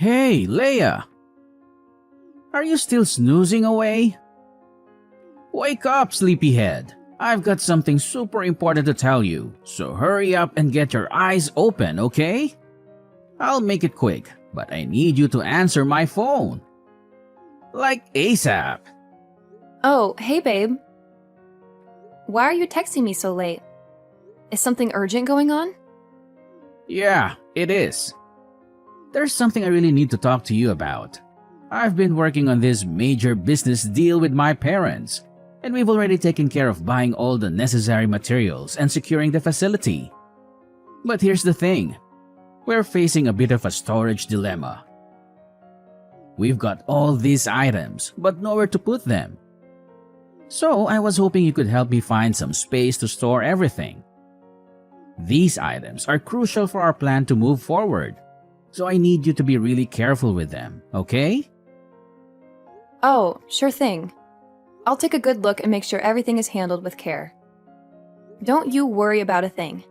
Hey, Leia! Are you still snoozing away? Wake up, sleepyhead! I've got something super important to tell you, so hurry up and get your eyes open, okay? I'll make it quick, but I need you to answer my phone. Like ASAP. Oh, hey babe. Why are you texting me so late? Is something urgent going on? Yeah, it is. There's something I really need to talk to you about. I've been working on this major business deal with my parents, and we've already taken care of buying all the necessary materials and securing the facility. But here's the thing. We're facing a bit of a storage dilemma. We've got all these items, but nowhere to put them. So I was hoping you could help me find some space to store everything. These items are crucial for our plan to move forward, so I need you to be really careful with them, okay? Oh, sure thing. I'll take a good look and make sure everything is handled with care. Don't you worry about a thing.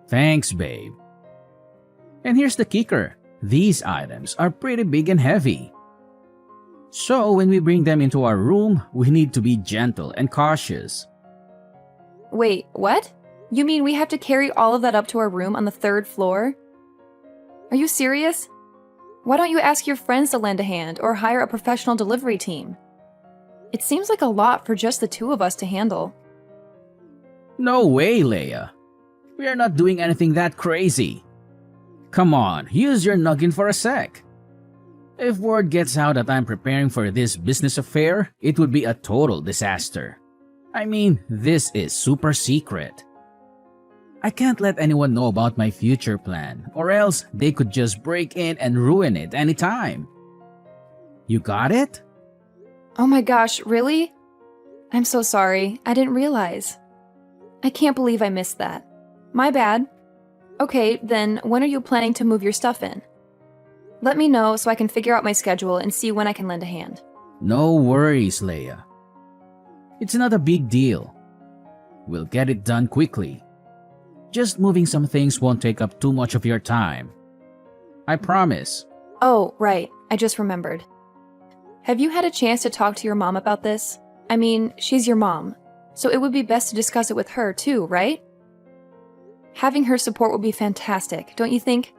Thanks, babe. And here's the kicker. These items are pretty big and heavy. So when we bring them into our room, we need to be gentle and cautious. Wait, what? You mean we have to carry all of that up to our room on the 3rd floor? Are you serious? Why don't you ask your friends to lend a hand or hire a professional delivery team? It seems like a lot for just the 2 of us to handle. No way, Leia. We are not doing anything that crazy. Come on, use your noggin for a sec. If word gets out that I'm preparing for this business affair, it would be a total disaster. I mean, this is super secret. I can't let anyone know about my future plan, or else they could just break in and ruin it anytime. You got it? Oh my gosh, really? I'm so sorry. I didn't realize. I can't believe I missed that. My bad. Okay, then when are you planning to move your stuff in? Let me know so I can figure out my schedule and see when I can lend a hand. No worries, Leia. It's not a big deal. We'll get it done quickly. Just moving some things won't take up too much of your time. I promise. Oh, right. I just remembered. Have you had a chance to talk to your mom about this? I mean, she's your mom, so it would be best to discuss it with her too, right? Having her support would be fantastic, don't you think?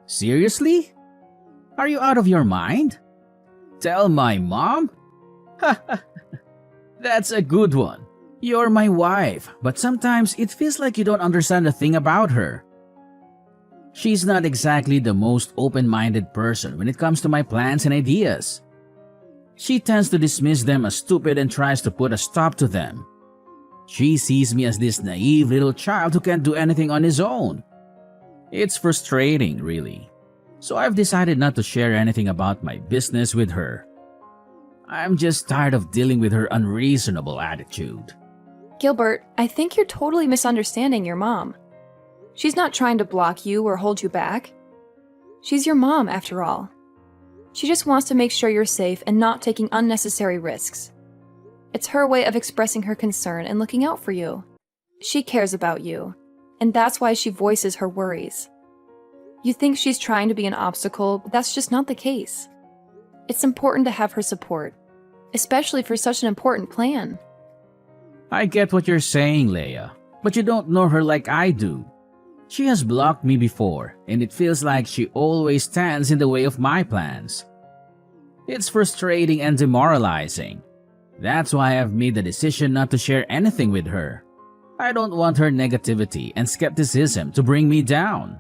Seriously? Are you out of your mind? Tell my mom? That's a good one. You're my wife, but sometimes it feels like you don't understand a thing about her. She's not exactly the most open-minded person when it comes to my plans and ideas. She tends to dismiss them as stupid and tries to put a stop to them. She sees me as this naive little child who can't do anything on his own. It's frustrating, really. So I've decided not to share anything about my business with her. I'm just tired of dealing with her unreasonable attitude. Gilbert, I think you're totally misunderstanding your mom. She's not trying to block you or hold you back. She's your mom, after all. She just wants to make sure you're safe and not taking unnecessary risks. It's her way of expressing her concern and looking out for you. She cares about you, and that's why she voices her worries. You think she's trying to be an obstacle, but that's just not the case. It's important to have her support, especially for such an important plan. I get what you're saying, Leia, but you don't know her like I do. She has blocked me before, and it feels like she always stands in the way of my plans. It's frustrating and demoralizing. That's why I've made the decision not to share anything with her. I don't want her negativity and skepticism to bring me down.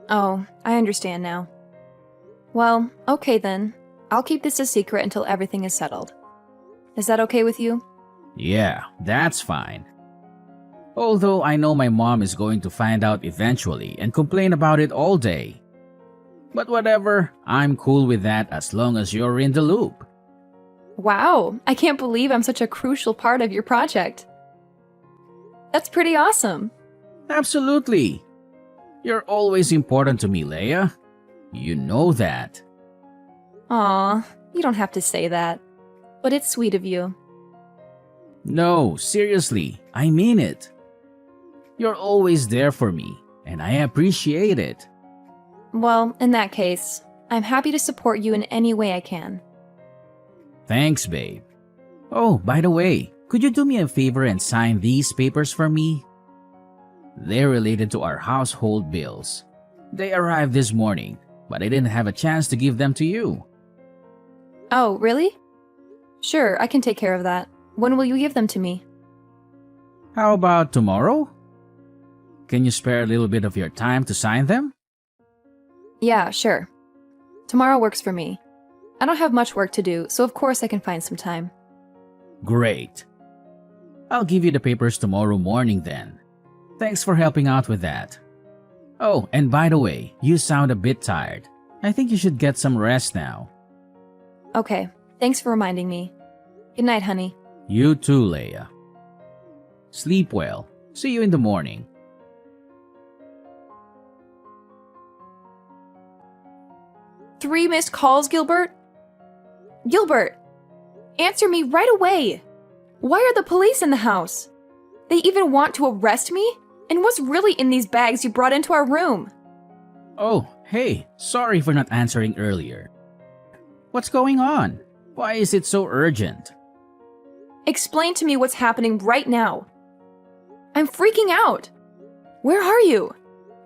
Oh, I understand now. Well, okay then. I'll keep this a secret until everything is settled. Is that okay with you? Yeah, that's fine. Although I know my mom is going to find out eventually and complain about it all day. But whatever, I'm cool with that as long as you're in the loop. Wow, I can't believe I'm such a crucial part of your project. That's pretty awesome. Absolutely. You're always important to me, Leia. You know that. Aw, you don't have to say that. But it's sweet of you. No, seriously, I mean it. You're always there for me, and I appreciate it. Well, in that case, I'm happy to support you in any way I can. Thanks, babe. Oh, by the way, could you do me a favor and sign these papers for me? They're related to our household bills. They arrived this morning, but I didn't have a chance to give them to you. Oh, really? Sure, I can take care of that. When will you give them to me? How about tomorrow? Can you spare a little bit of your time to sign them? Yeah, sure. Tomorrow works for me. I don't have much work to do, so of course I can find some time. Great. I'll give you the papers tomorrow morning then. Thanks for helping out with that. Oh, and by the way, you sound a bit tired. I think you should get some rest now. Okay, thanks for reminding me. Good night, honey. You too, Leia. Sleep well. See you in the morning. Three missed calls, Gilbert? Gilbert! Answer me right away! Why are the police in the house? They even want to arrest me? And what's really in these bags you brought into our room? Oh, hey, sorry for not answering earlier. What's going on? Why is it so urgent? Explain to me what's happening right now. I'm freaking out. Where are you?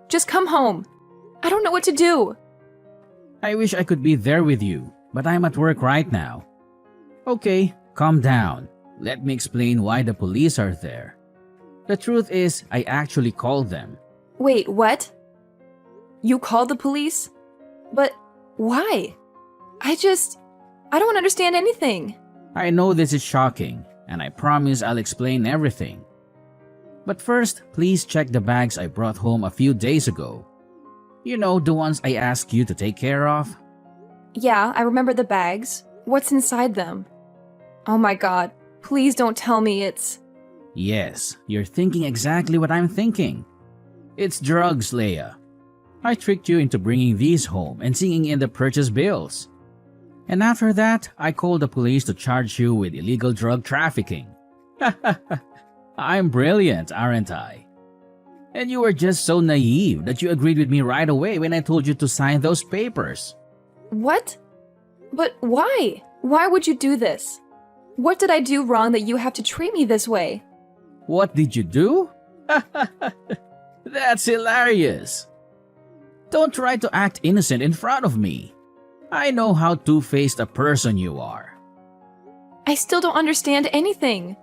Just come home. I don't know what to do. I wish I could be there with you, but I'm at work right now. Okay, calm down. Let me explain why the police are there. The truth is, I actually called them. Wait, what? You called the police? But why? I don't understand anything. I know this is shocking, and I promise I'll explain everything. But first, please check the bags I brought home a few days ago. You know, the ones I asked you to take care of? Yeah, I remember the bags. What's inside them? Oh my god, please don't tell me it's... Yes, you're thinking exactly what I'm thinking. It's drugs, Leia. I tricked you into bringing these home and seeing in the purchase bills. And after that, I called the police to charge you with illegal drug trafficking. I'm brilliant, aren't I? And you were just so naive that you agreed with me right away when I told you to sign those papers. What? But why? Why would you do this? What did I do wrong that you have to treat me this way? What did you do? That's hilarious. Don't try to act innocent in front of me. I know how two-faced a person you are. I still don't understand anything.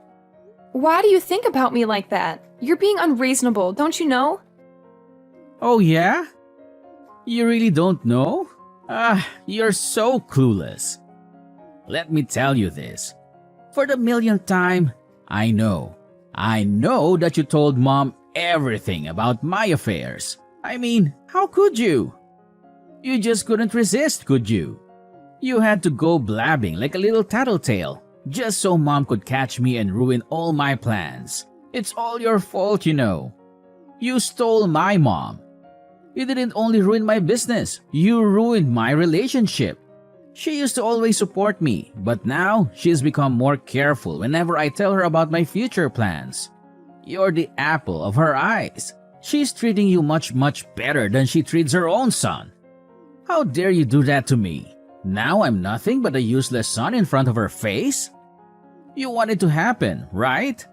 Why do you think about me like that? You're being unreasonable, don't you know? Oh yeah? You really don't know? You're so clueless. Let me tell you this. For the millionth time, I know that you told Mom everything about my affairs. I mean, how could you? You just couldn't resist, could you? You had to go blabbing like a little tattletale, just so Mom could catch me and ruin all my plans. It's all your fault, you know. You stole my mom. You didn't only ruin my business, you ruined my relationship. She used to always support me, but now she's become more careful whenever I tell her about my future plans. You're the apple of her eyes. She's treating you much better than she treats her own son. How dare you do that to me? Now I'm nothing but a useless son in front of her face? You want it to happen, right?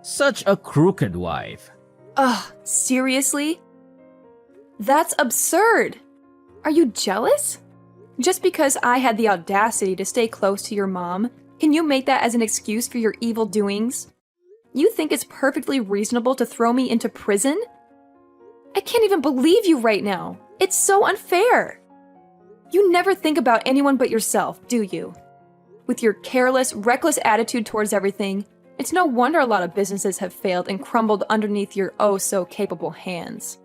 Such a crooked wife. Ugh, seriously? That's absurd! Are you jealous? Just because I had the audacity to stay close to your mom, can you make that as an excuse for your evil doings? You think it's perfectly reasonable to throw me into prison? I can't even believe you right now. It's so unfair. You never think about anyone but yourself, do you? With your careless, reckless attitude towards everything, it's no wonder a lot of businesses have failed and crumbled underneath your oh-so-capable hands.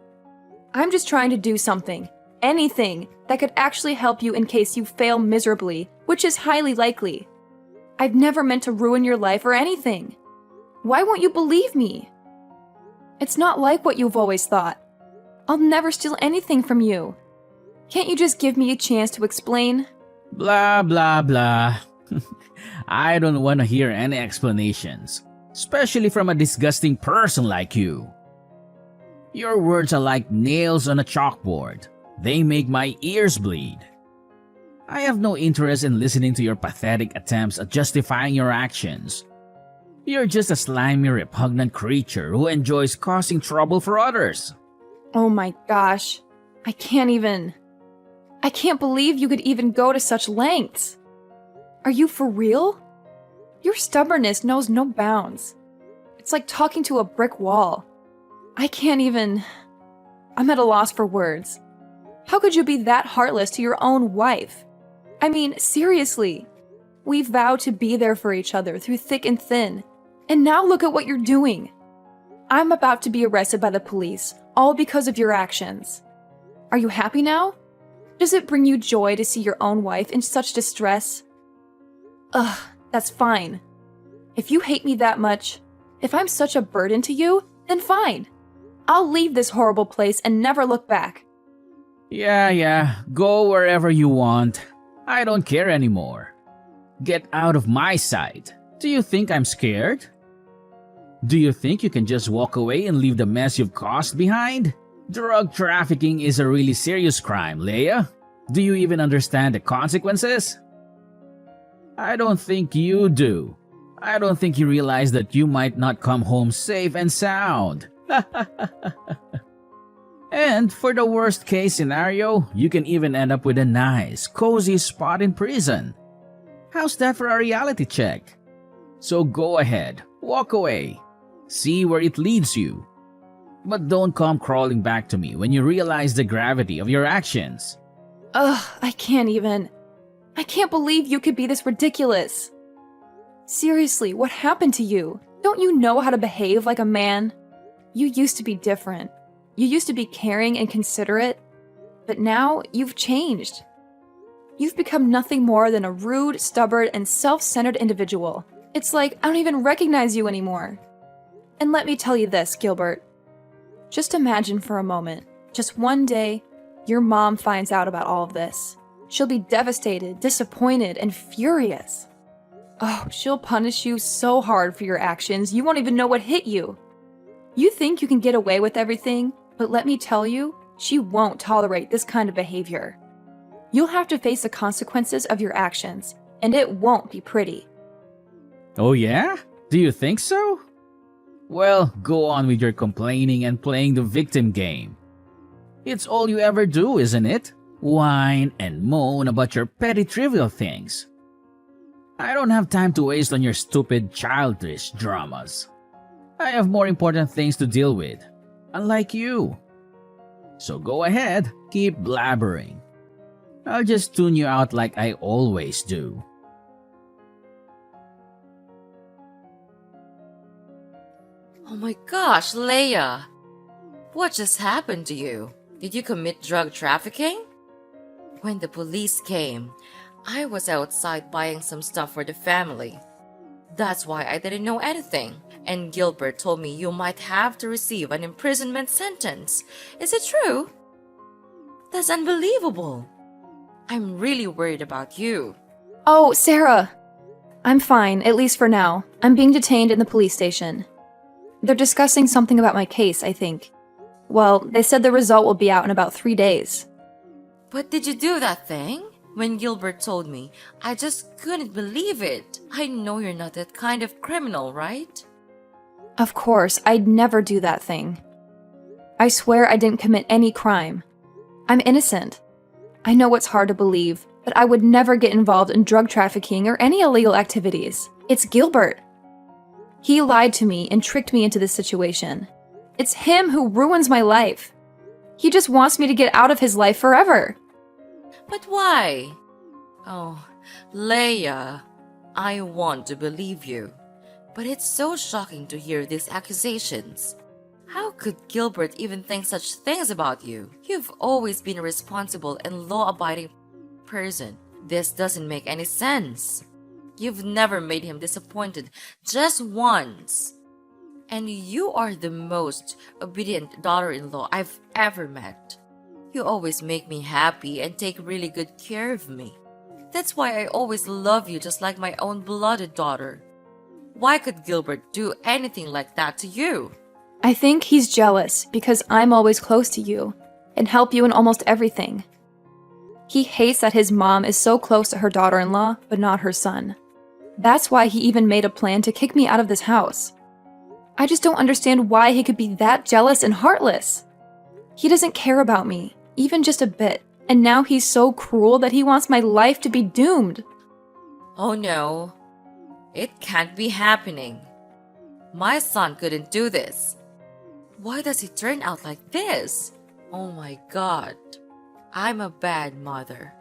I'm just trying to do something, anything, that could actually help you in case you fail miserably, which is highly likely. I've never meant to ruin your life or anything. Why won't you believe me? It's not like what you've always thought. I'll never steal anything from you. Can't you just give me a chance to explain? Blah, blah, blah. I don't want to hear any explanations, especially from a disgusting person like you. Your words are like nails on a chalkboard. They make my ears bleed. I have no interest in listening to your pathetic attempts at justifying your actions. You're just a slimy, repugnant creature who enjoys causing trouble for others. Oh my gosh. I can't believe you could even go to such lengths. Are you for real? Your stubbornness knows no bounds. It's like talking to a brick wall. I'm at a loss for words. How could you be that heartless to your own wife? I mean, seriously. We vowed to be there for each other through thick and thin. And now look at what you're doing. I'm about to be arrested by the police, all because of your actions. Are you happy now? Does it bring you joy to see your own wife in such distress? Ugh, that's fine. If you hate me that much, if I'm such a burden to you, then fine. I'll leave this horrible place and never look back. Yeah, go wherever you want. I don't care anymore. Get out of my sight. Do you think I'm scared? Do you think you can just walk away and leave the mess you've caused behind? Drug trafficking is a really serious crime, Leia. Do you even understand the consequences? I don't think you do. I don't think you realize that you might not come home safe and sound. And for the worst case scenario, you can even end up with a nice, cozy spot in prison. How's that for a reality check? So go ahead, walk away. See where it leads you. But don't come crawling back to me when you realize the gravity of your actions. Ugh, I can't believe you could be this ridiculous. Seriously, what happened to you? Don't you know how to behave like a man? You used to be different. You used to be caring and considerate. But now, you've changed. You've become nothing more than a rude, stubborn, and self-centered individual. It's like I don't even recognize you anymore. And let me tell you this, Gilbert. Just imagine for a moment, just one day, your mom finds out about all of this. She'll be devastated, disappointed, and furious. Oh, she'll punish you so hard for your actions, you won't even know what hit you. You think you can get away with everything, but let me tell you, she won't tolerate this kind of behavior. You'll have to face the consequences of your actions, and it won't be pretty. Oh yeah? Do you think so? Well, go on with your complaining and playing the victim game. It's all you ever do, isn't it? Whine and moan about your petty trivial things. I don't have time to waste on your stupid childish dramas. I have more important things to deal with, unlike you. So go ahead, keep blabbering. I'll just tune you out like I always do. Oh my gosh, Leia! What just happened to you? Did you commit drug trafficking? When the police came, I was outside buying some stuff for the family. That's why I didn't know anything. And Gilbert told me you might have to receive an imprisonment sentence. Is it true? That's unbelievable. I'm really worried about you. Oh, Sarah! I'm fine, at least for now. I'm being detained in the police station. They're discussing something about my case, I think. Well, they said the result will be out in about 3 days. But did you do that thing? When Gilbert told me, I just couldn't believe it. I know you're not that kind of criminal, right? Of course, I'd never do that thing. I swear I didn't commit any crime. I'm innocent. I know it's hard to believe, but I would never get involved in drug trafficking or any illegal activities. It's Gilbert. He lied to me and tricked me into this situation. It's him who ruins my life. He just wants me to get out of his life forever. But why? Oh, Leia, I want to believe you. But it's so shocking to hear these accusations. How could Gilbert even think such things about you? You've always been a responsible and law-abiding person. This doesn't make any sense. You've never made him disappointed, just once. And you are the most obedient daughter-in-law I've ever met. You always make me happy and take really good care of me. That's why I always love you just like my own blooded daughter. Why could Gilbert do anything like that to you? I think he's jealous because I'm always close to you and help you in almost everything. He hates that his mom is so close to her daughter-in-law, but not her son. That's why he even made a plan to kick me out of this house. I just don't understand why he could be that jealous and heartless. He doesn't care about me, even just a bit, and now he's so cruel that he wants my life to be doomed. Oh no, it can't be happening. My son couldn't do this. Why does he turn out like this? Oh my God, I'm a bad mother.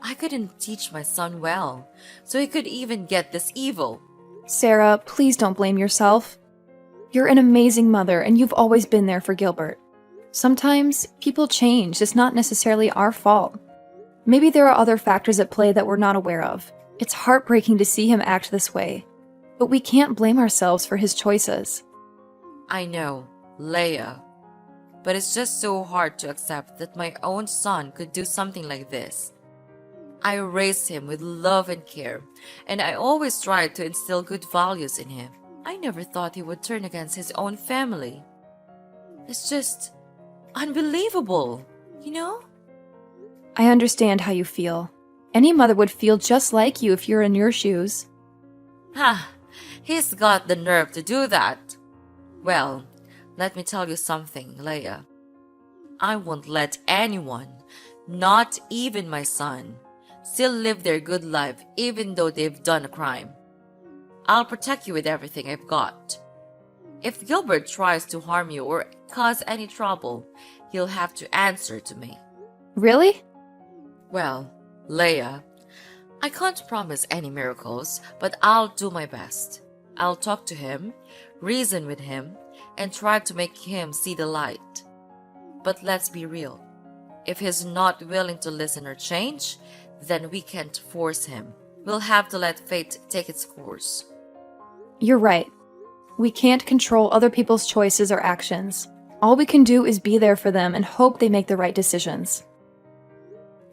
I couldn't teach my son well, so he could even get this evil. Sarah, please don't blame yourself. You're an amazing mother, and you've always been there for Gilbert. Sometimes people change. It's not necessarily our fault. Maybe there are other factors at play that we're not aware of. It's heartbreaking to see him act this way, but we can't blame ourselves for his choices. I know, Leia. But it's just so hard to accept that my own son could do something like this. I raised him with love and care, and I always tried to instill good values in him. I never thought he would turn against his own family. It's just unbelievable, you know? I understand how you feel. Any mother would feel just like you if you're in your shoes. He's got the nerve to do that. Well, let me tell you something, Leia. I won't let anyone, not even my son, still live their good life even though they've done a crime. I'll protect you with everything I've got. If Gilbert tries to harm you or cause any trouble, he'll have to answer to me. Really? Well, Leia, I can't promise any miracles, but I'll do my best. I'll talk to him, reason with him, and try to make him see the light. But let's be real. If he's not willing to listen or change, then we can't force him. We'll have to let fate take its course. You're right. We can't control other people's choices or actions. All we can do is be there for them and hope they make the right decisions.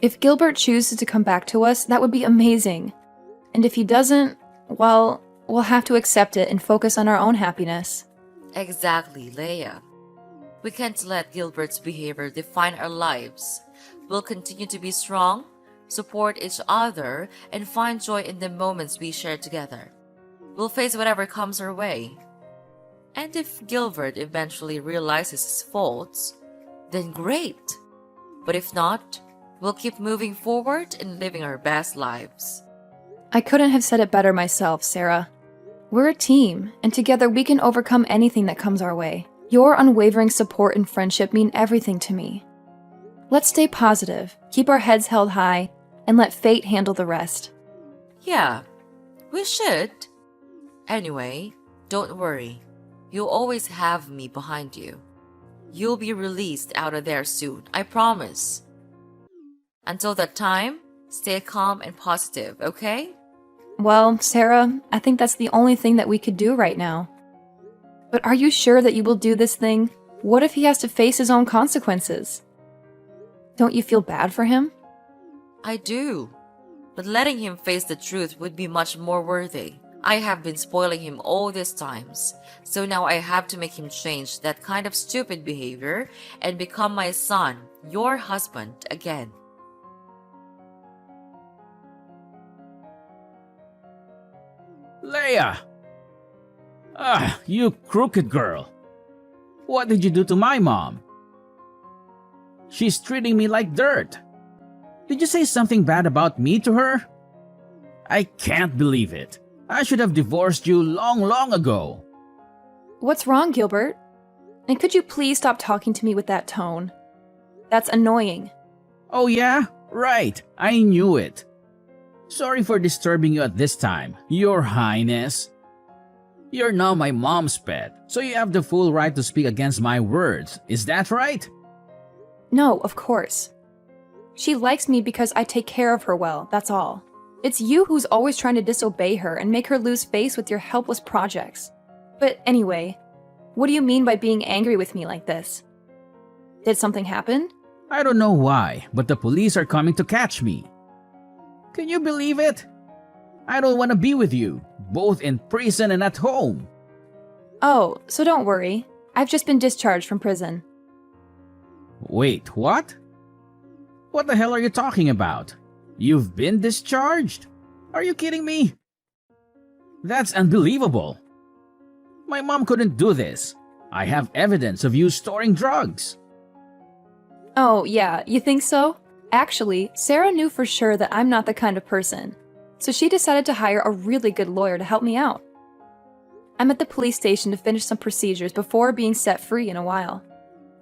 If Gilbert chooses to come back to us, that would be amazing. And if he doesn't, well, we'll have to accept it and focus on our own happiness. Exactly, Leia. We can't let Gilbert's behavior define our lives. We'll continue to be strong, support each other, and find joy in the moments we share together. We'll face whatever comes our way. And if Gilbert eventually realizes his faults, then great. But if not, we'll keep moving forward and living our best lives. I couldn't have said it better myself, Sarah. We're a team, and together we can overcome anything that comes our way. Your unwavering support and friendship mean everything to me. Let's stay positive, keep our heads held high, and let fate handle the rest. Yeah, we should. Anyway, don't worry. You'll always have me behind you. You'll be released out of there soon, I promise. Until that time, stay calm and positive, okay? Well, Sarah, I think that's the only thing that we could do right now. But are you sure that you will do this thing? What if he has to face his own consequences? Don't you feel bad for him? I do. But letting him face the truth would be much more worthy. I have been spoiling him all these times, so now I have to make him change that kind of stupid behavior and become my son, your husband, again. Leia! You crooked girl. What did you do to my mom? She's treating me like dirt. Did you say something bad about me to her? I can't believe it. I should have divorced you long ago. What's wrong, Gilbert? And could you please stop talking to me with that tone? That's annoying. Oh yeah? Right. I knew it. Sorry for disturbing you at this time, Your Highness. You're now my mom's pet, so you have the full right to speak against my words. Is that right? No, of course. She likes me because I take care of her well, that's all. It's you who's always trying to disobey her and make her lose face with your helpless projects. But anyway, what do you mean by being angry with me like this? Did something happen? I don't know why, but the police are coming to catch me. Can you believe it? I don't want to be with you, both in prison and at home. Oh, so don't worry. I've just been discharged from prison. Wait, what? What the hell are you talking about? You've been discharged? Are you kidding me? That's unbelievable. My mom couldn't do this. I have evidence of you storing drugs. Oh, yeah, you think so? Actually, Sarah knew for sure that I'm not the kind of person, so she decided to hire a really good lawyer to help me out. I'm at the police station to finish some procedures before being set free in a while.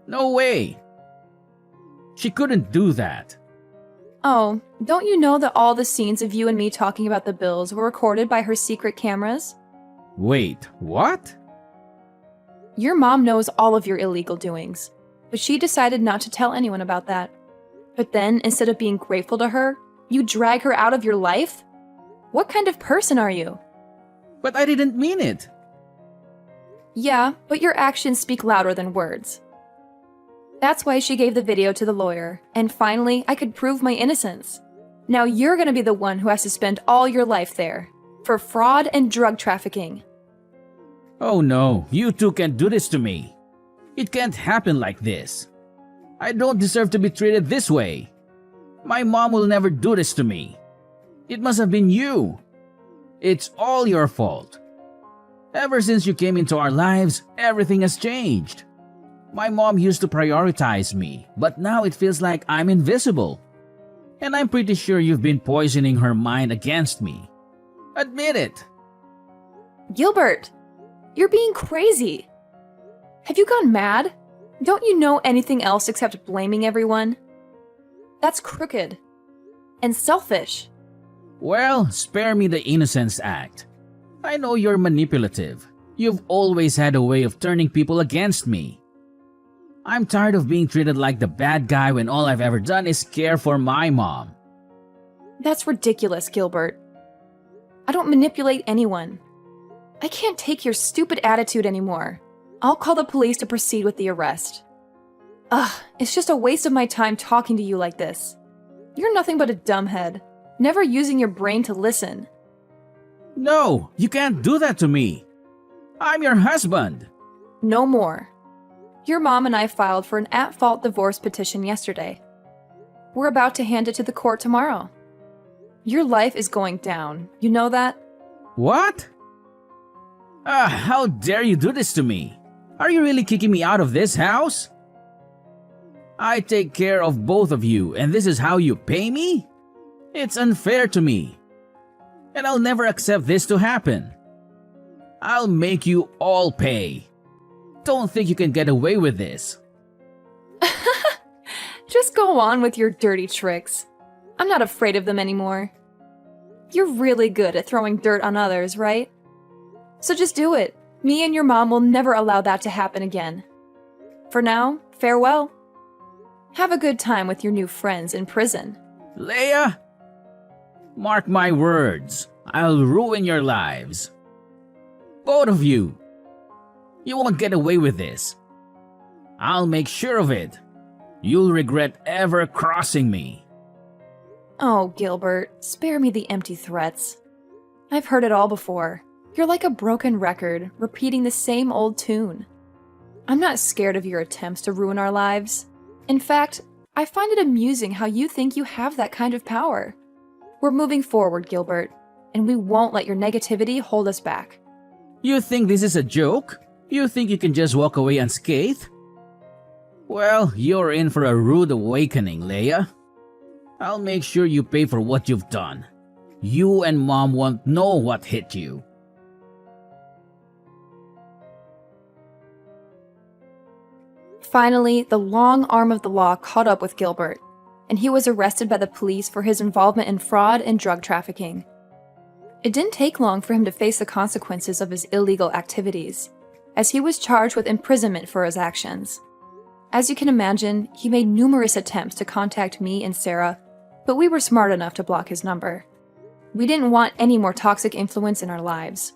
No way. She couldn't do that. Oh, don't you know that all the scenes of you and me talking about the bills were recorded by her secret cameras? Wait, what? Your mom knows all of your illegal doings, but she decided not to tell anyone about that. But then, instead of being grateful to her, you drag her out of your life? What kind of person are you? But I didn't mean it. Yeah, but your actions speak louder than words. That's why she gave the video to the lawyer, and finally, I could prove my innocence. Now you're gonna be the one who has to spend all your life there, for fraud and drug trafficking. Oh no, you two can't do this to me. It can't happen like this. I don't deserve to be treated this way. My mom will never do this to me. It must have been you. It's all your fault. Ever since you came into our lives, everything has changed. My mom used to prioritize me, but now it feels like I'm invisible. And I'm pretty sure you've been poisoning her mind against me. Admit it. Gilbert, you're being crazy. Have you gone mad? Don't you know anything else except blaming everyone? That's crooked and selfish. Well, spare me the Innocence Act. I know you're manipulative. You've always had a way of turning people against me. I'm tired of being treated like the bad guy when all I've ever done is care for my mom. That's ridiculous, Gilbert. I don't manipulate anyone. I can't take your stupid attitude anymore. I'll call the police to proceed with the arrest. Ugh, it's just a waste of my time talking to you like this. You're nothing but a dumbhead, never using your brain to listen. No, you can't do that to me. I'm your husband. No more. Your mom and I filed for an at-fault divorce petition yesterday. We're about to hand it to the court tomorrow. Your life is going down. You know that? What? How dare you do this to me? Are you really kicking me out of this house? I take care of both of you, and this is how you pay me? It's unfair to me. And I'll never accept this to happen. I'll make you all pay. Don't think you can get away with this. Just go on with your dirty tricks. I'm not afraid of them anymore. You're really good at throwing dirt on others, right? So just do it. Me and your mom will never allow that to happen again. For now, farewell. Have a good time with your new friends in prison. Leia, mark my words. I'll ruin your lives. Both of you. You won't get away with this. I'll make sure of it. You'll regret ever crossing me. Oh, Gilbert, spare me the empty threats. I've heard it all before. You're like a broken record, repeating the same old tune. I'm not scared of your attempts to ruin our lives. In fact, I find it amusing how you think you have that kind of power. We're moving forward, Gilbert, and we won't let your negativity hold us back. You think this is a joke? You think you can just walk away unscathed? Well, you're in for a rude awakening, Leia. I'll make sure you pay for what you've done. You and Mom won't know what hit you. Finally, the long arm of the law caught up with Gilbert, and he was arrested by the police for his involvement in fraud and drug trafficking. It didn't take long for him to face the consequences of his illegal activities, as he was charged with imprisonment for his actions. As you can imagine, he made numerous attempts to contact me and Sarah, but we were smart enough to block his number. We didn't want any more toxic influence in our lives.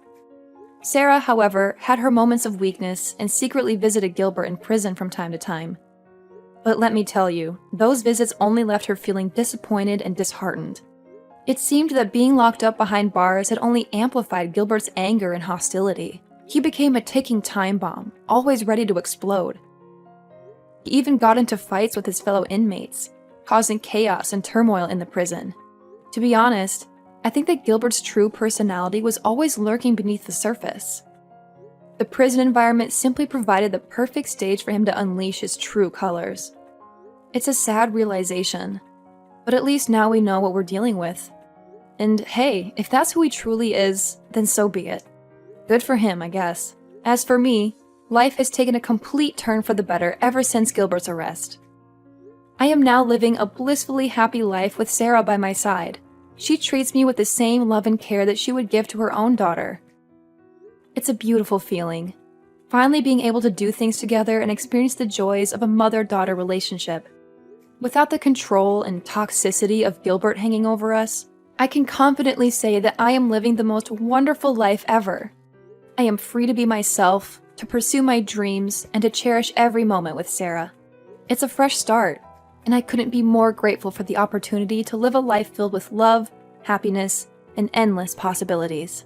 Sarah, however, had her moments of weakness and secretly visited Gilbert in prison from time to time. But let me tell you, those visits only left her feeling disappointed and disheartened. It seemed that being locked up behind bars had only amplified Gilbert's anger and hostility. He became a ticking time bomb, always ready to explode. He even got into fights with his fellow inmates, causing chaos and turmoil in the prison. To be honest, I think that Gilbert's true personality was always lurking beneath the surface. The prison environment simply provided the perfect stage for him to unleash his true colors. It's a sad realization, but at least now we know what we're dealing with. And hey, if that's who he truly is, then so be it. Good for him, I guess. As for me, life has taken a complete turn for the better ever since Gilbert's arrest. I am now living a blissfully happy life with Sarah by my side. She treats me with the same love and care that she would give to her own daughter. It's a beautiful feeling, finally being able to do things together and experience the joys of a mother-daughter relationship. Without the control and toxicity of Gilbert hanging over us, I can confidently say that I am living the most wonderful life ever. I am free to be myself, to pursue my dreams, and to cherish every moment with Sarah. It's a fresh start, and I couldn't be more grateful for the opportunity to live a life filled with love, happiness, and endless possibilities.